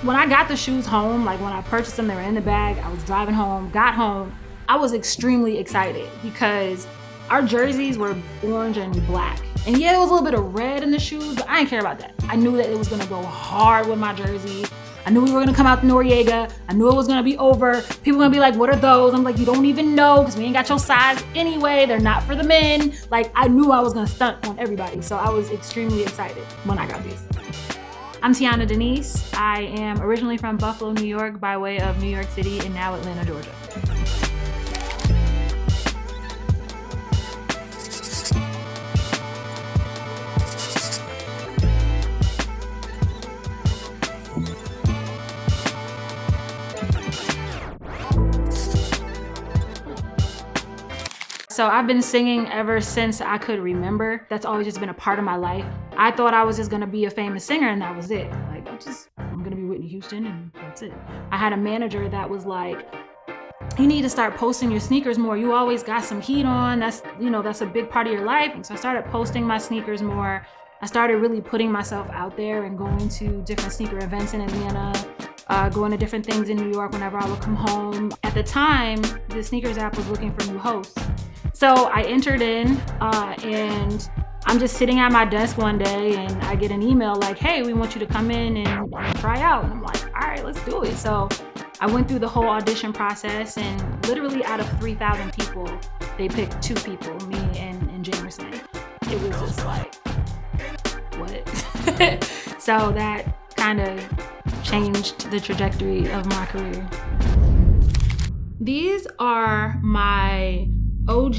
When I got the shoes home, like when I purchased them, they were in the bag, I was driving home, got home, I was extremely excited because our jerseys were orange and black. And yeah, there was a little bit of red in the shoes, but I didn't care about that. I knew that it was gonna go hard with my jersey. I knew we were gonna come out to Noriega. I knew it was gonna be over. People were gonna be like, what are those? I'm like, you don't even know, because we ain't got your size anyway. They're not for the men. Like, I knew I was gonna stunt on everybody. So I was extremely excited when I got these. I'm Tiona Deniece. I am originally from Buffalo, New York, by way of New York City, and now Atlanta, Georgia. So I've been singing ever since I could remember. That's always just been a part of my life. I thought I was just gonna be a famous singer and that was it. Like, I'm gonna be Whitney Houston and that's it. I had a manager that was like, you need to start posting your sneakers more. You always got some heat on. That's a big part of your life. And so I started posting my sneakers more. I started really putting myself out there and going to different sneaker events in Atlanta, going to different things in New York whenever I would come home. At the time, the sneakers app was looking for new hosts. So I entered in and I'm just sitting at my desk one day and I get an email like, hey, we want you to come in and try out. And I'm like, all right, let's do it. So I went through the whole audition process and literally out of 3,000 people, they picked 2 people, me and Jamerson. It was just like, what? So that kind of changed the trajectory of my career. These are my OG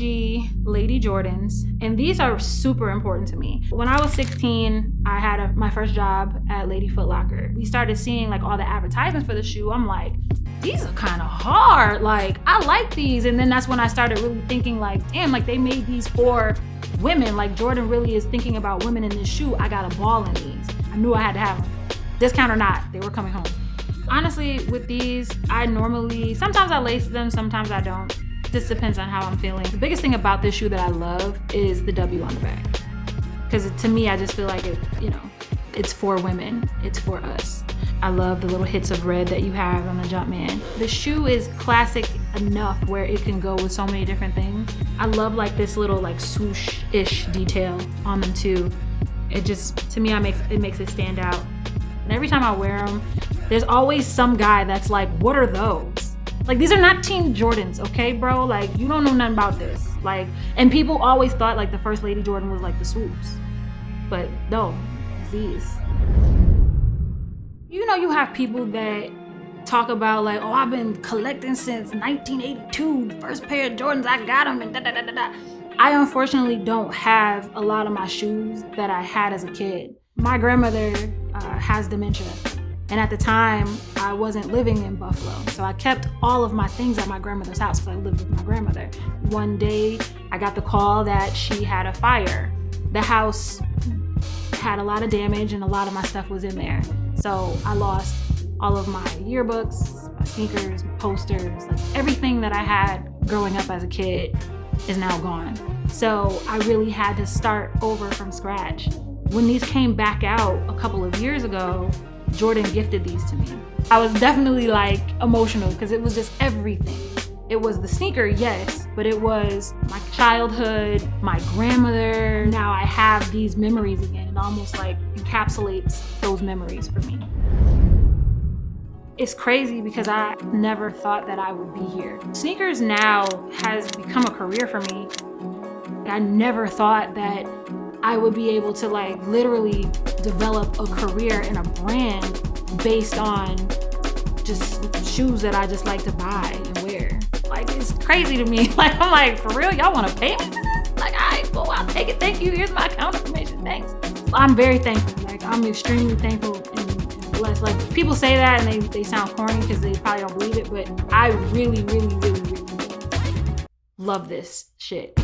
Lady Jordans, and these are super important to me. When I was 16, I had my first job at Lady Foot Locker. We started seeing like all the advertisements for the shoe. I'm like, these are kind of hard. Like, I like these. And then that's when I started really thinking like, damn, like they made these for women. Like Jordan really is thinking about women in this shoe. I got a ball in these. I knew I had to have them. Discount or not, they were coming home. Honestly, with these, sometimes I lace them, sometimes I don't. This depends on how I'm feeling. The biggest thing about this shoe that I love is the W on the back. Because to me, I just feel like it's for women, it's for us. I love the little hits of red that you have on the Jumpman. The shoe is classic enough where it can go with so many different things. I love like this little like swoosh-ish detail on them too. It just, to me, it makes it stand out. And every time I wear them, there's always some guy that's like, what are those? Like, these are not Team Jordans, okay, bro? Like, you don't know nothing about this. Like, and people always thought like the first Lady Jordan was like the swoops. But no, it's these. You know, you have people that talk about like, oh, I've been collecting since 1982. The first pair of Jordans, I got them and da-da-da-da-da. I unfortunately don't have a lot of my shoes that I had as a kid. My grandmother has dementia. And at the time, I wasn't living in Buffalo. So I kept all of my things at my grandmother's house because I lived with my grandmother. One day, I got the call that she had a fire. The house had a lot of damage and a lot of my stuff was in there. So I lost all of my yearbooks, my sneakers, my posters, like everything that I had growing up as a kid is now gone. So I really had to start over from scratch. When these came back out a couple of years ago, Jordan gifted these to me. I was definitely like emotional because it was just everything. It was the sneaker, yes, but it was my childhood, my grandmother. Now I have these memories again. It almost like encapsulates those memories for me. It's crazy because I never thought that I would be here. Sneakers now has become a career for me. I never thought that I would be able to like literally develop a career in a brand based on just shoes that I just like to buy and wear. Like, it's crazy to me. Like, I'm like, for real, y'all wanna pay me for this? Like, all right, cool, I'll take it, thank you, here's my account information, thanks. I'm very thankful. Like, I'm extremely thankful and blessed. Like, people say that and they sound corny because they probably don't believe it, but I really, really, really, really love this shit.